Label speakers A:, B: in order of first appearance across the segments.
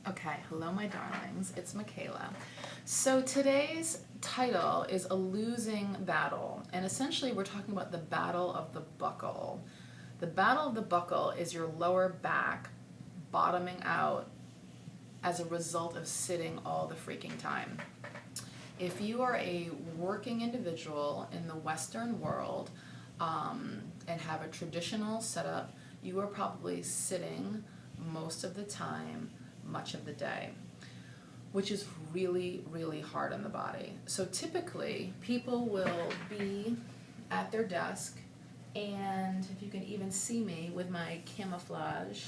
A: Okay, hello my darlings, it's Michaela. So today's title is A Losing Battle, and essentially we're talking about the battle of the buckle. The battle of the buckle is your lower back bottoming out as a result of sitting all the freaking time. If you are a working individual in the Western world and have a traditional setup, you are probably sitting most of the time, much of the day, which is really, really hard on the body. So typically, people will be at their desk, and if you can even see me with my camouflage,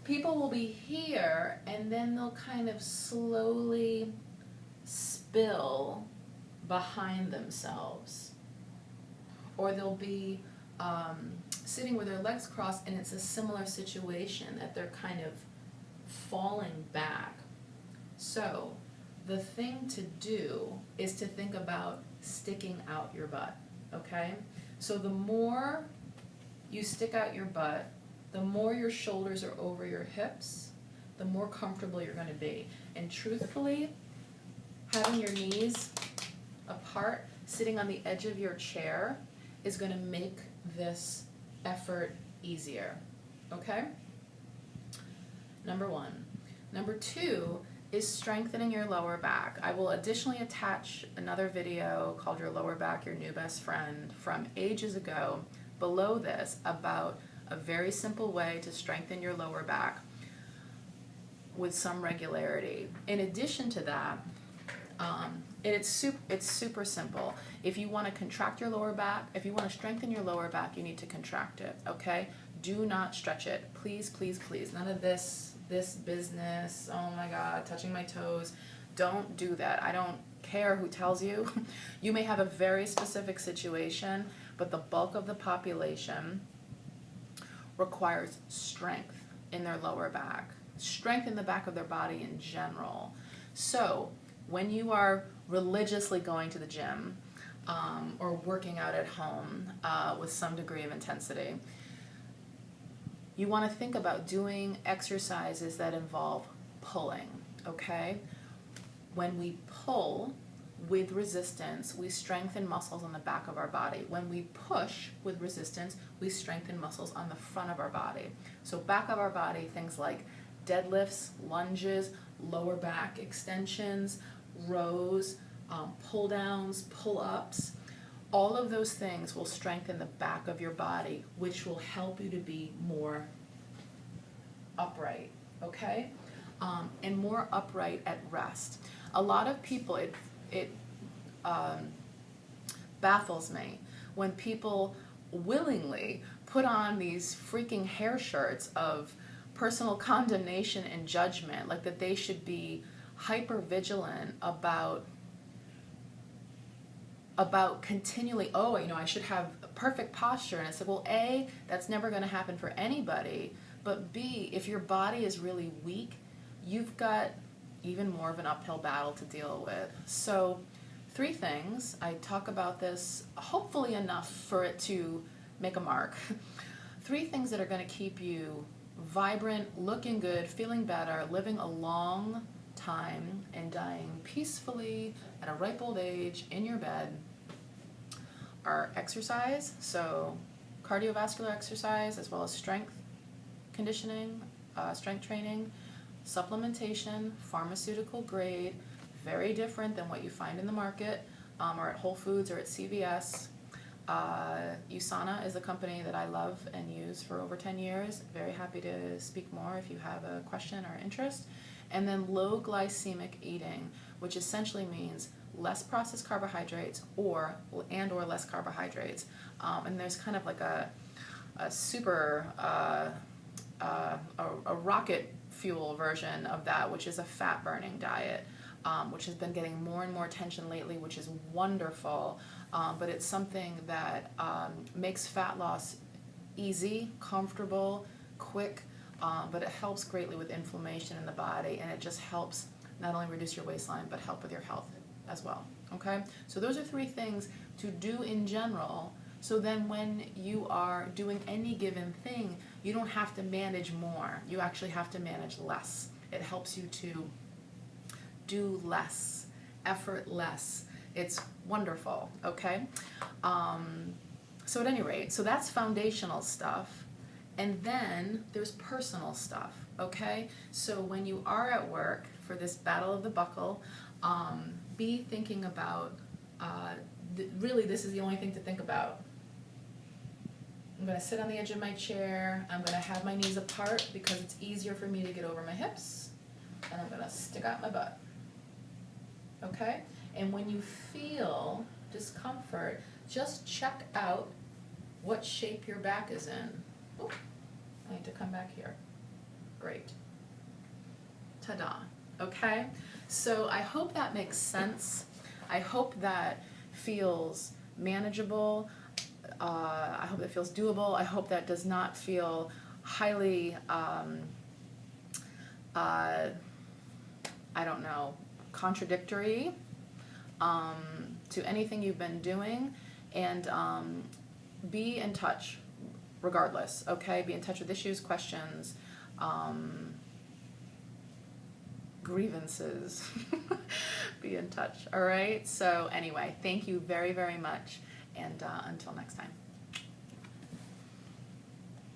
A: people will be here, and then they'll kind of slowly spill behind themselves. Or they'll be sitting with their legs crossed, and it's a similar situation that they're kind of falling back. So the thing to do is to think about sticking out your butt, okay? So the more you stick out your butt, the more your shoulders are over your hips, the more comfortable you're going to be. And truthfully, having your knees apart, sitting on the edge of your chair, is going to make this effort easier, okay? Number one. Number two is strengthening your lower back. I will additionally attach another video called Your Lower Back, Your New Best Friend from ages ago below this about a very simple way to strengthen your lower back with some regularity. In addition to that, it's super simple. If you want to contract your lower back, if you want to strengthen your lower back, you need to contract it, okay? Do not stretch it. Please, please, please. None of this business, oh my God, touching my toes. Don't do that. I don't care who tells you. You may have a very specific situation, but the bulk of the population requires strength in their lower back, strength in the back of their body in general. So when you are religiously going to the gym or working out at home with some degree of intensity, you want to think about doing exercises that involve pulling, okay? When we pull with resistance, we strengthen muscles on the back of our body. When we push with resistance, we strengthen muscles on the front of our body. So back of our body, things like deadlifts, lunges, lower back extensions, rows, pull downs, pull ups, all of those things will strengthen the back of your body, which will help you to be more upright, okay? And more upright at rest. A lot of people, it baffles me when people willingly put on these freaking hair shirts of personal condemnation and judgment, like that they should be hyper vigilant about continually, I should have perfect posture. And I said, well, A, that's never going to happen for anybody, but B, if your body is really weak, you've got even more of an uphill battle to deal with. So 3 things, I talk about this hopefully enough for it to make a mark. 3 things that are going to keep you vibrant, looking good, feeling better, living a long time, and dying peacefully at a ripe old age in your bed are exercise, so cardiovascular exercise, as well as strength conditioning, strength training, supplementation, pharmaceutical grade, very different than what you find in the market or at Whole Foods or at CVS. USANA is a company that I love and use for over 10 years. Very happy to speak more if you have a question or interest. And then low glycemic eating, which essentially means less processed carbohydrates or less carbohydrates. And there's kind of like a super, a rocket fuel version of that, which is a fat burning diet, which has been getting more and more attention lately, which is wonderful. But it's something that makes fat loss easy, comfortable, quick, but it helps greatly with inflammation in the body, and it just helps not only reduce your waistline, but help with your health as well, okay? So those are 3 things to do in general, so then when you are doing any given thing, You don't have to manage more. You actually have to manage less. It helps you to do less, effort less. It's wonderful, okay? So at any rate, so that's foundational stuff. And then there's personal stuff, okay? So when you are at work for this battle of the buckle, be thinking about, really this is the only thing to think about. I'm gonna sit on the edge of my chair, I'm gonna have my knees apart because it's easier for me to get over my hips, and I'm gonna stick out my butt, okay? And when you feel discomfort, just check out what shape your back is in. Oop, I need to come back here. Great. Ta-da. Okay? So I hope that makes sense. I hope that feels manageable. I hope that feels doable. I hope that does not feel highly, I don't know, contradictory to anything you've been doing. And be in touch regardless, okay? Be in touch with issues, questions, grievances. Be in touch, all right? So anyway, thank you very, very much, and until next time.